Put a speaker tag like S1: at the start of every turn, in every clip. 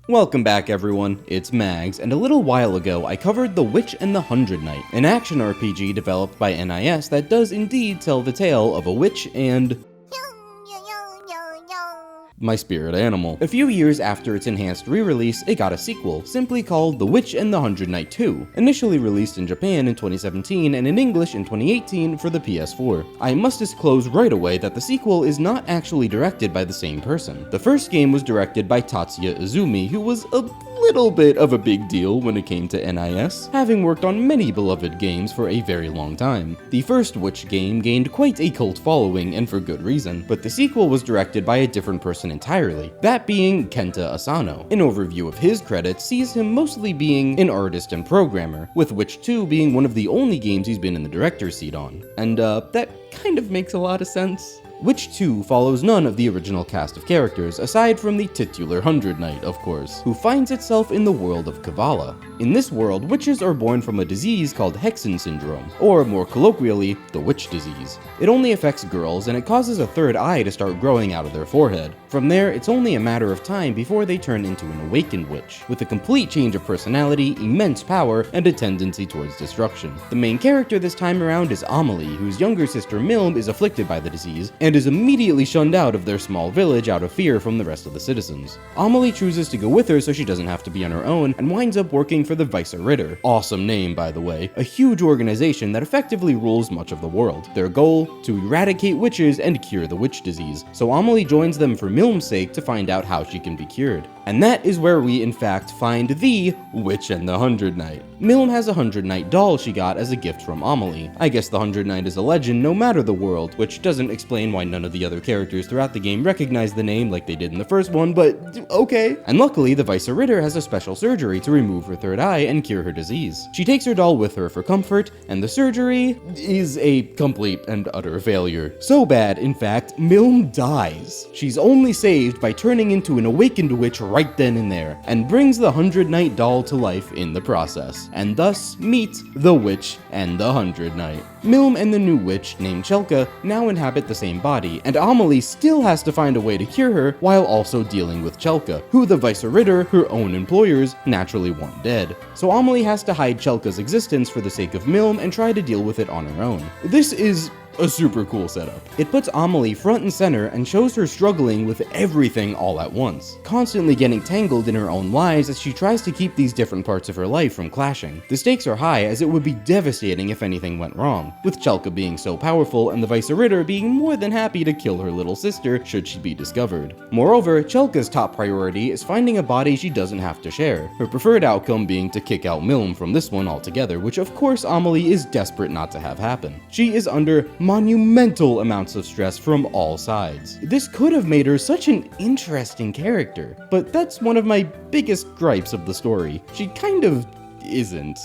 S1: Welcome back everyone, it's Mags, and a little while ago I covered The Witch and the Hundred Knight, an action RPG developed by NIS that does indeed tell the tale of a witch and my spirit animal. A few years after its enhanced re-release, it got a sequel, simply called The Witch and the Hundred Knight 2, initially released in Japan in 2017 and in English in 2018 for the PS4. I must disclose right away that the sequel is not actually directed by the same person. The first game was directed by Tatsuya Izumi, who was a little bit of a big deal when it came to NIS, having worked on many beloved games for a very long time. The first Witch game gained quite a cult following, and for good reason, but the sequel was directed by a different person entirely, that being Kenta Asano. An overview of his credits sees him mostly being an artist and programmer, with Witch 2 being one of the only games he's been in the director's seat on. And that kind of makes a lot of sense. Witch 2 follows none of the original cast of characters, aside from the titular Hundred Knight, of course, who finds itself in the world of Kavala. In this world, witches are born from a disease called Hexen syndrome, or more colloquially, the witch disease. It only affects girls, and it causes a third eye to start growing out of their forehead. From there, it's only a matter of time before they turn into an awakened witch, with a complete change of personality, immense power, and a tendency towards destruction. The main character this time around is Amelie, whose younger sister Milm is afflicted by the disease, and is immediately shunned out of their small village out of fear from the rest of the citizens. Amelie chooses to go with her so she doesn't have to be on her own, and winds up working for the Weisse Ritter, awesome name by the way, a huge organization that effectively rules much of the world. Their goal? To eradicate witches and cure the witch disease, so Amelie joins them for Milm's sake to find out how she can be cured. And that is where we in fact find the Witch and the Hundred Knight. Milm has a Hundred Knight doll she got as a gift from Amelie. I guess the Hundred Knight is a legend no matter the world, which doesn't explain why none of the other characters throughout the game recognize the name like they did in the first one, but okay. And luckily, the Weisse Ritter has a special surgery to remove her third eye and cure her disease. She takes her doll with her for comfort, and the surgery is a complete and utter failure. So bad, in fact, Milm dies. She's only saved by turning into an awakened witch right then and there, and brings the Hundred Knight doll to life in the process, and thus meet the Witch and the Hundred Knight. Milm and the new witch, named Chelka, now inhabit the same body, and Amelie still has to find a way to cure her while also dealing with Chelka, who the Weisse Ritter, her own employers, naturally want dead. So Amelie has to hide Chelka's existence for the sake of Milm and try to deal with it on her own. This is a super cool setup. It puts Amelie front and center and shows her struggling with everything all at once, constantly getting tangled in her own lies as she tries to keep these different parts of her life from clashing. The stakes are high as it would be devastating if anything went wrong, with Chelka being so powerful and the Weisse Ritter being more than happy to kill her little sister should she be discovered. Moreover, Chelka's top priority is finding a body she doesn't have to share, her preferred outcome being to kick out Milm from this one altogether, which of course Amelie is desperate not to have happen. She is under monumental amounts of stress from all sides. This could have made her such an interesting character, but that's one of my biggest gripes of the story. She kind of isn't.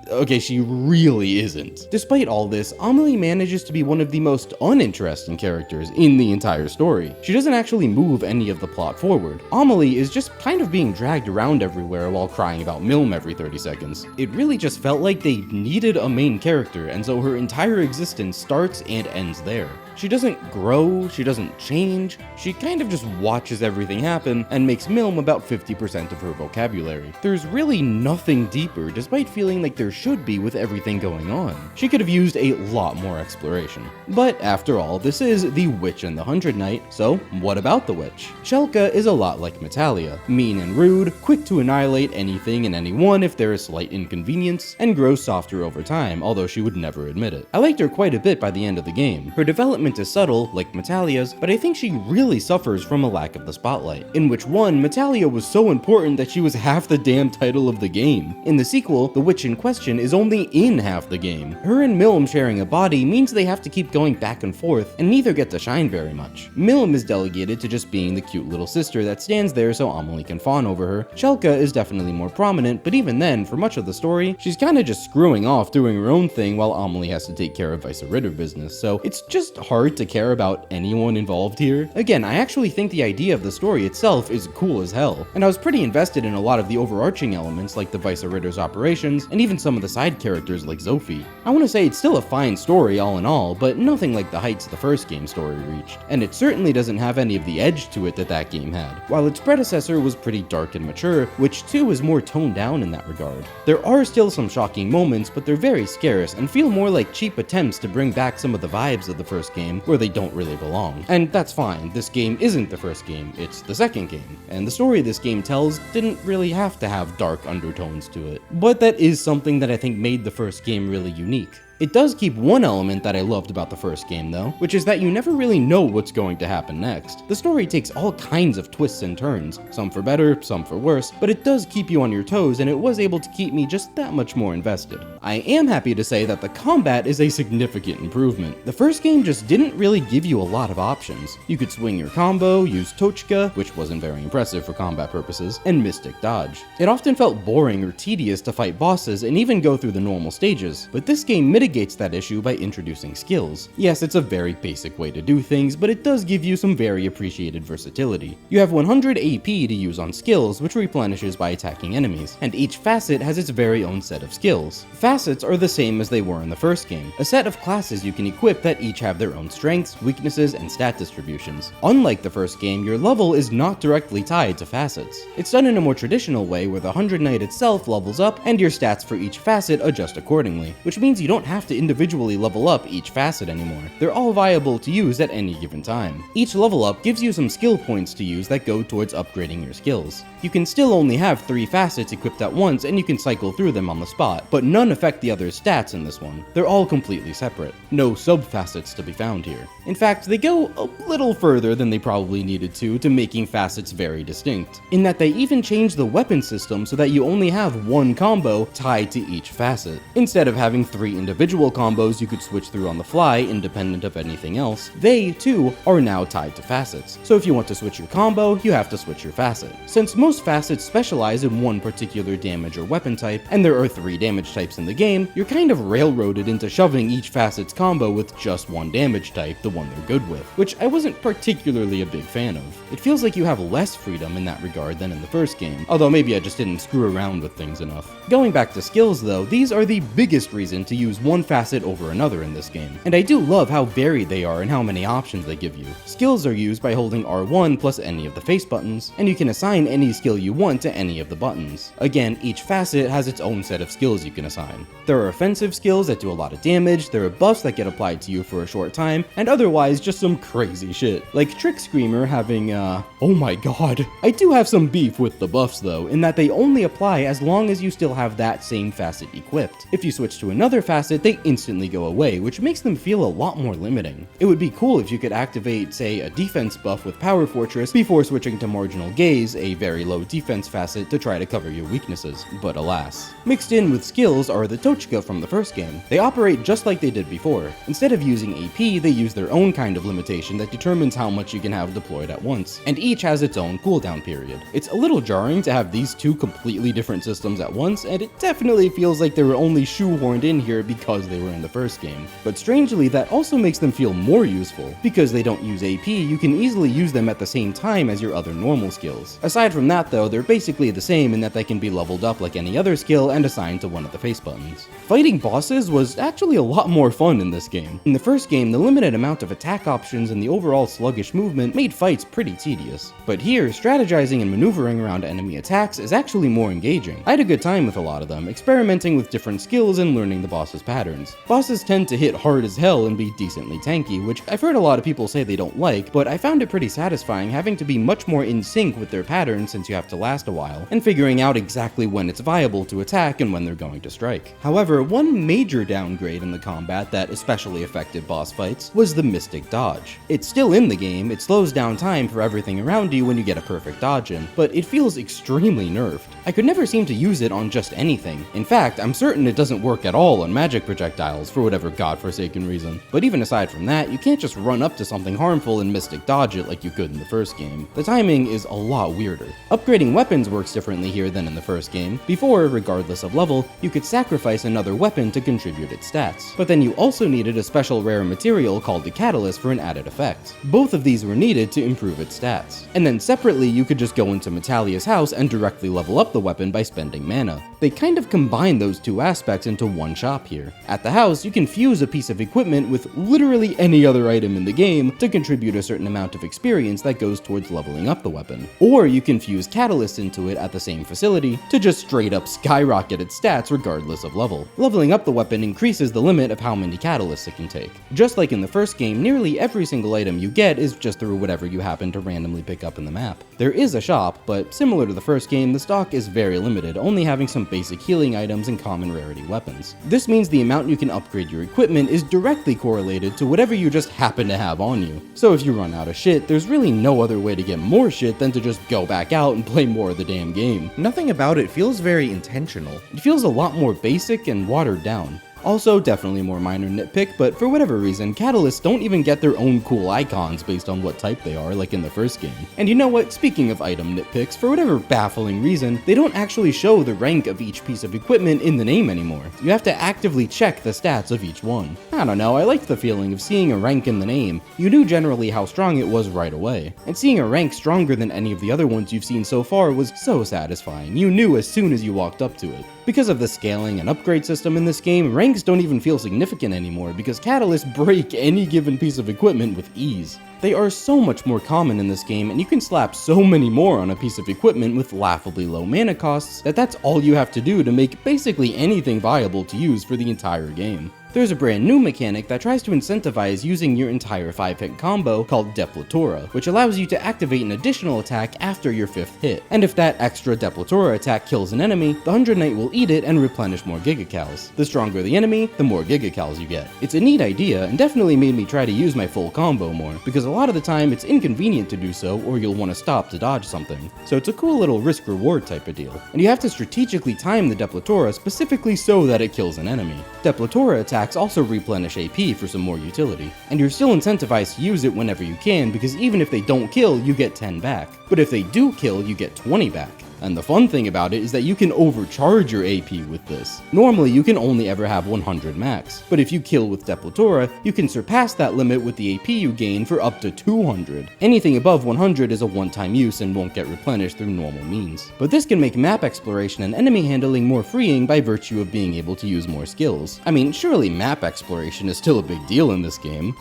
S1: Okay, she really isn't. Despite all this, Amelie manages to be one of the most uninteresting characters in the entire story. She doesn't actually move any of the plot forward. Amelie is just kind of being dragged around everywhere while crying about Milm every 30 seconds. It really just felt like they needed a main character, and so her entire existence starts and ends there. She doesn't grow, she doesn't change, she kind of just watches everything happen and makes Milm about 50% of her vocabulary. There's really nothing deeper, despite feeling like there should be with everything going on. She could have used a lot more exploration. But after all, this is The Witch and the Hundred Knight, so what about the witch? Chelka is a lot like Metalia, mean and rude, quick to annihilate anything and anyone if there is slight inconvenience, and grows softer over time, although she would never admit it. I liked her quite a bit by the end of the game. Her development is subtle, like Metalia's, but I think she really suffers from a lack of the spotlight. In which one, Metalia was so important that she was half the damn title of the game. In the sequel, the witch in question is only in half the game. Her and Milm sharing a body means they have to keep going back and forth, and neither get to shine very much. Milm is delegated to just being the cute little sister that stands there so Amelie can fawn over her. Chelka is definitely more prominent, but even then, for much of the story, she's kinda just screwing off doing her own thing while Amelie has to take care of Weisse Ritter business, so it's just hard hard to care about anyone involved here. Again, I actually think the idea of the story itself is cool as hell, and I was pretty invested in a lot of the overarching elements like the Vice Ritter's operations, and even some of the side characters like Zophie. I want to say it's still a fine story all in all, but nothing like the heights the first game's story reached, and it certainly doesn't have any of the edge to it that that game had, while its predecessor was pretty dark and mature, which too is more toned down in that regard. There are still some shocking moments, but they're very scarce and feel more like cheap attempts to bring back some of the vibes of the first game where they don't really belong. And that's fine, this game isn't the first game, it's the second game, and the story this game tells didn't really have to have dark undertones to it. But that is something that I think made the first game really unique. It does keep one element that I loved about the first game though, which is that you never really know what's going to happen next. The story takes all kinds of twists and turns, some for better, some for worse, but it does keep you on your toes and it was able to keep me just that much more invested. I am happy to say that the combat is a significant improvement. The first game just didn't really give you a lot of options. You could swing your combo, use Tochka, which wasn't very impressive for combat purposes, and Mystic Dodge. It often felt boring or tedious to fight bosses and even go through the normal stages, but this game mitigates that issue by introducing skills. Yes, it's a very basic way to do things, but it does give you some very appreciated versatility. You have 100 AP to use on skills, which replenishes by attacking enemies, and each facet has its very own set of skills. Facets are the same as they were in the first game, a set of classes you can equip that each have their own strengths, weaknesses, and stat distributions. Unlike the first game, your level is not directly tied to facets. It's done in a more traditional way where the 100 Knight itself levels up and your stats for each facet adjust accordingly, which means you don't have to individually level up each facet anymore. They're all viable to use at any given time. Each level up gives you some skill points to use that go towards upgrading your skills. You can still only have 3 facets equipped at once and you can cycle through them on the spot, but none affect the other stats in this one. They're all completely separate. No sub-facets to be found here. In fact, they go a little further than they probably needed to making facets very distinct, in that they even change the weapon system so that you only have one combo tied to each facet. Instead of having 3 individual combos you could switch through on the fly independent of anything else, they, too, are now tied to facets. So if you want to switch your combo, you have to switch your facet. Since most facets specialize in one particular damage or weapon type, and there are 3 damage types in the game, you're kind of railroaded into shoving each facet's combo with just one damage type, the one they're good with, which I wasn't particularly a big fan of. It feels like you have less freedom in that regard than in the first game, although maybe I just didn't screw around with things enough. Going back to skills though, these are the biggest reason to use one facet over another in this game, and I do love how varied they are and how many options they give you. Skills are used by holding R1 plus any of the face buttons, and you can assign any skill you want to any of the buttons. Again, each facet has its own set of skills you can assign. There are offensive skills that do a lot of damage, there are buffs that get applied to you for a short time, and otherwise just some crazy shit. Like Trick Screamer having oh my god. I do have some beef with the buffs though, in that they only apply as long as you still have that same facet equipped. If you switch to another facet, they instantly go away, which makes them feel a lot more limiting. It would be cool if you could activate, say, a defense buff with Power Fortress before switching to Marginal Gaze, a very low defense facet, to try to cover your weaknesses, but alas. Mixed in with skills are the Tochka from the first game. They operate just like they did before. Instead of using AP, they use their own kind of limitation that determines how much you can have deployed at once, and each has its own cooldown period. It's a little jarring to have these 2 completely different systems at once, and it definitely feels like they were only shoehorned in here because they were in the first game. But strangely, that also makes them feel more useful. Because they don't use AP, you can easily use them at the same time as your other normal skills. Aside from that though, they're basically the same in that they can be leveled up like any other skill and assigned to one of the face buttons. Fighting bosses was actually a lot more fun in this game. In the first game, the limited amount of attack options and the overall sluggish movement made fights pretty tedious. But here, strategizing and maneuvering around enemy attacks is actually more engaging. I had a good time with a lot of them, experimenting with different skills and learning the boss's patterns. Bosses tend to hit hard as hell and be decently tanky, which I've heard a lot of people say they don't like, but I found it pretty satisfying having to be much more in sync with their patterns since you have to last a while, and figuring out exactly when it's viable to attack and when they're going to strike. However, one major downgrade in the combat that especially affected boss fights was the Mystic Dodge. It's still in the game, it slows down time for everything around you when you get a perfect dodge in, but it feels extremely nerfed. I could never seem to use it on just anything. In fact, I'm certain it doesn't work at all on magic projectiles for whatever godforsaken reason. But even aside from that, you can't just run up to something harmful and mystic dodge it like you could in the first game. The timing is a lot weirder. Upgrading weapons works differently here than in the first game. Before, regardless of level, you could sacrifice another weapon to contribute its stats. But then you also needed a special rare material called the Catalyst for an added effect. Both of these were needed to improve its stats. And then separately, you could just go into Metalia's house and directly level up the weapon by spending mana. They kind of combine those two aspects into one shop here. At the house, you can fuse a piece of equipment with literally any other item in the game to contribute a certain amount of experience that goes towards leveling up the weapon. Or you can fuse Catalyst into it at the same facility to just straight up skyrocket its stats regardless of level. Leveling up the weapon increases the limit of how many Catalysts it can take. Just like in the first game, nearly every single item you get is just through whatever you happen to randomly pick up in the map. There is a shop, but similar to the first game, the stock is very limited, only having some basic healing items and common rarity weapons. This means the amount you can upgrade your equipment is directly correlated to whatever you just happen to have on you. So if you run out of shit, there's really no other way to get more shit than to just go back out and play more of the damn game. Nothing about it feels very intentional. It feels a lot more basic and watered down. Also, definitely more minor nitpick, but for whatever reason, Catalysts don't even get their own cool icons based on what type they are, like in the first game. And you know what, speaking of item nitpicks, for whatever baffling reason, they don't actually show the rank of each piece of equipment in the name anymore. You have to actively check the stats of each one. I don't know, I liked the feeling of seeing a rank in the name. You knew generally how strong it was right away. And seeing a rank stronger than any of the other ones you've seen so far was so satisfying. You knew as soon as you walked up to it. Because of the scaling and upgrade system in this game, ranks don't even feel significant anymore because Catalysts break any given piece of equipment with ease. They are so much more common in this game, and you can slap so many more on a piece of equipment with laughably low mana costs that that's all you have to do to make basically anything viable to use for the entire game. There's a brand new mechanic that tries to incentivize using your entire 5-hit combo called Depletora, which allows you to activate an additional attack after your 5th hit. And if that extra Depletora attack kills an enemy, the 100 Knight will eat it and replenish more Gigacals. The stronger the enemy, the more Gigacals you get. It's a neat idea and definitely made me try to use my full combo more, because a lot of the time it's inconvenient to do so or you'll want to stop to dodge something. So it's a cool little risk-reward type of deal. And you have to strategically time the Depletora specifically so that it kills an enemy. Depletora attacks also replenish AP for some more utility, and you're still incentivized to use it whenever you can because even if they don't kill, you get 10 back. But if they do kill, you get 20 back. And the fun thing about it is that you can overcharge your AP with this. Normally, you can only ever have 100 max, but if you kill with Depletora, you can surpass that limit with the AP you gain for up to 200. Anything above 100 is a one-time use and won't get replenished through normal means. But this can make map exploration and enemy handling more freeing by virtue of being able to use more skills. I mean, surely map exploration is still a big deal in this game.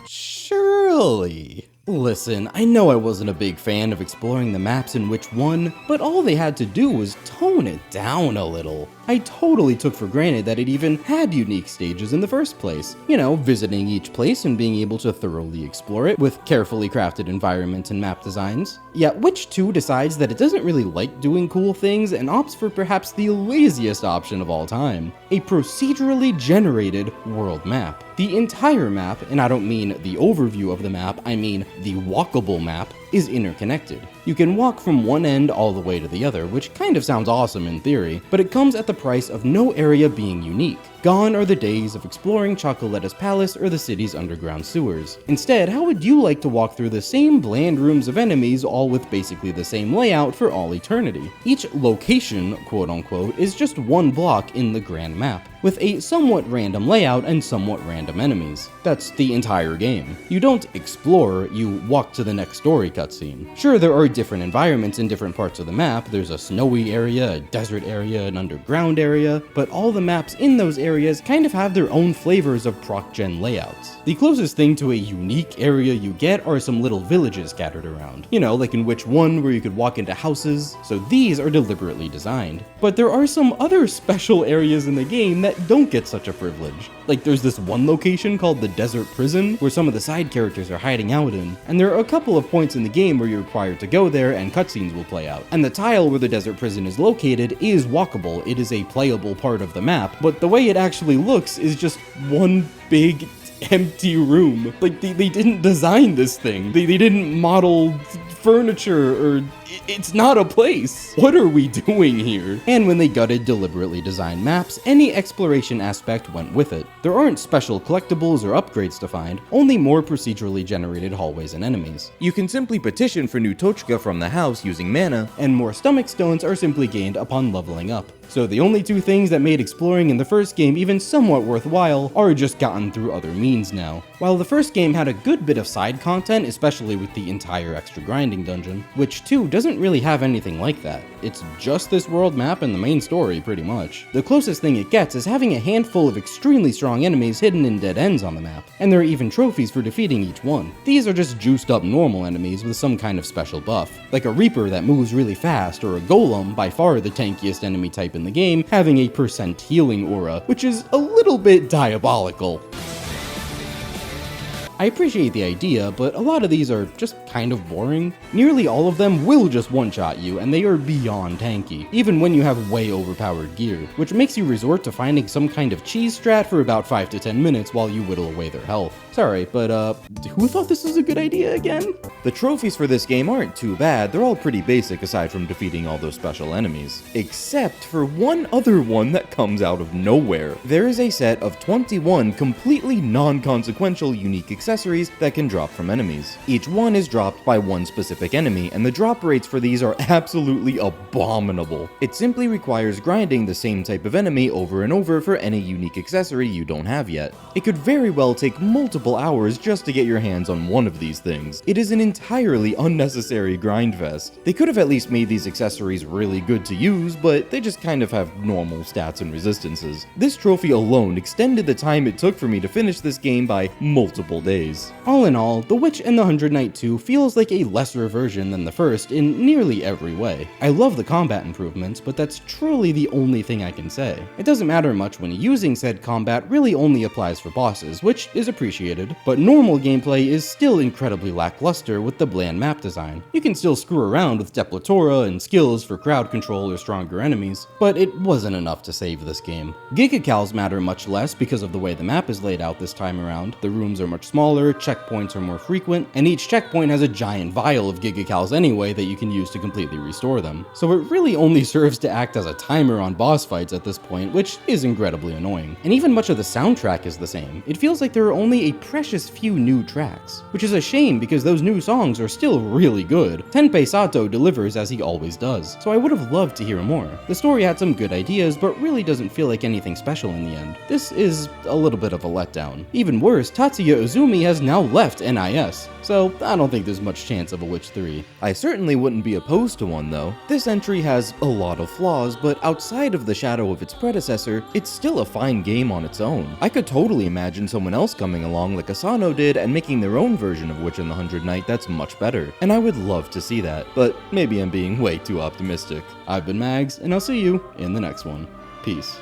S1: Surely. Listen, I know I wasn't a big fan of exploring the maps in Witch 1, but all they had to do was tone it down a little. I totally took for granted that it even had unique stages in the first place. You know, visiting each place and being able to thoroughly explore it with carefully crafted environments and map designs. Yet Witch 2 decides that it doesn't really like doing cool things and opts for perhaps the laziest option of all time, a procedurally generated world map. The entire map, and I don't mean the overview of the map, I mean the walkable map, is interconnected. You can walk from one end all the way to the other, which kind of sounds awesome in theory, but it comes at the price of no area being unique. Gone are the days of exploring Chocoletta's palace or the city's underground sewers. Instead, how would you like to walk through the same bland rooms of enemies all with basically the same layout for all eternity? Each location, quote unquote, is just one block in the grand map, with a somewhat random layout and somewhat random enemies. That's the entire game. You don't explore, you walk to the next story cutscene. Sure, there are different environments in different parts of the map. There's a snowy area, a desert area, an underground area, but all the maps in those areas kind of have their own flavors of proc-gen layouts. The closest thing to a unique area you get are some little villages scattered around. You know, like in Witch 1 where you could walk into houses, so these are deliberately designed. But there are some other special areas in the game that don't get such a privilege. Like there's this one location called the Desert Prison where some of the side characters are hiding out in, and there are a couple of points in the game where you're required to go there and cutscenes will play out. And the tile where the Desert Prison is located is walkable, it is a playable part of the map, but the way it actually looks is just one big empty room. Like, they didn't design this thing. They didn't model furniture, or it's not a place. What are we doing here? And when they gutted deliberately designed maps, any exploration aspect went with it. There aren't special collectibles or upgrades to find, only more procedurally generated hallways and enemies. You can simply petition for new Tochka from the house using mana, and more stomach stones are simply gained upon leveling up. So the only two things that made exploring in the first game even somewhat worthwhile are just gotten through other means now. While the first game had a good bit of side content, especially with the entire extra grinding dungeon, Witch 2 doesn't really have anything like that. It's just this world map and the main story, pretty much. The closest thing it gets is having a handful of extremely strong enemies hidden in dead ends on the map, and there are even trophies for defeating each one. These are just juiced up normal enemies with some kind of special buff, like a Reaper that moves really fast, or a Golem, by far the tankiest enemy type in the game, having a % healing aura, which is a little bit diabolical. I appreciate the idea, but a lot of these are just kind of boring. Nearly all of them will just one-shot you, and they are beyond tanky, even when you have way overpowered gear, which makes you resort to finding some kind of cheese strat for about 5 to 10 minutes while you whittle away their health. Sorry, but who thought this was a good idea again? The trophies for this game aren't too bad, they're all pretty basic aside from defeating all those special enemies. Except for one other one that comes out of nowhere. There is a set of 21 completely non-consequential unique accessories that can drop from enemies. Each one is dropped by one specific enemy, and the drop rates for these are absolutely abominable. It simply requires grinding the same type of enemy over and over for any unique accessory you don't have yet. It could very well take multiple hours just to get your hands on one of these things. It is an entirely unnecessary grind fest. They could have at least made these accessories really good to use, but they just kind of have normal stats and resistances. This trophy alone extended the time it took for me to finish this game by multiple days. All in all, The Witch and the Hundred Knight 2 feels like a lesser version than the first in nearly every way. I love the combat improvements, but that's truly the only thing I can say. It doesn't matter much when using said combat really only applies for bosses, which is appreciated, but normal gameplay is still incredibly lackluster with the bland map design. You can still screw around with Depletora and skills for crowd control or stronger enemies, but it wasn't enough to save this game. Gigacals matter much less because of the way the map is laid out this time around. The rooms are much smaller, checkpoints are more frequent, and each checkpoint has a giant vial of Gigacals anyway that you can use to completely restore them. So it really only serves to act as a timer on boss fights at this point, which is incredibly annoying. And even much of the soundtrack is the same. It feels like there are only a precious few new tracks, which is a shame because those new songs are still really good. Tenpei Sato delivers as he always does, so I would have loved to hear more. The story had some good ideas, but really doesn't feel like anything special in the end. This is a little bit of a letdown. Even worse, Tatsuya Uzumi has now left NIS, so I don't think there's much chance of a Witch 3. I certainly wouldn't be opposed to one though. This entry has a lot of flaws, but outside of the shadow of its predecessor, it's still a fine game on its own. I could totally imagine someone else coming along like Asano did and making their own version of Witch and the Hundred Knight that's much better, and I would love to see that, but maybe I'm being way too optimistic. I've been Mags, and I'll see you in the next one. Peace.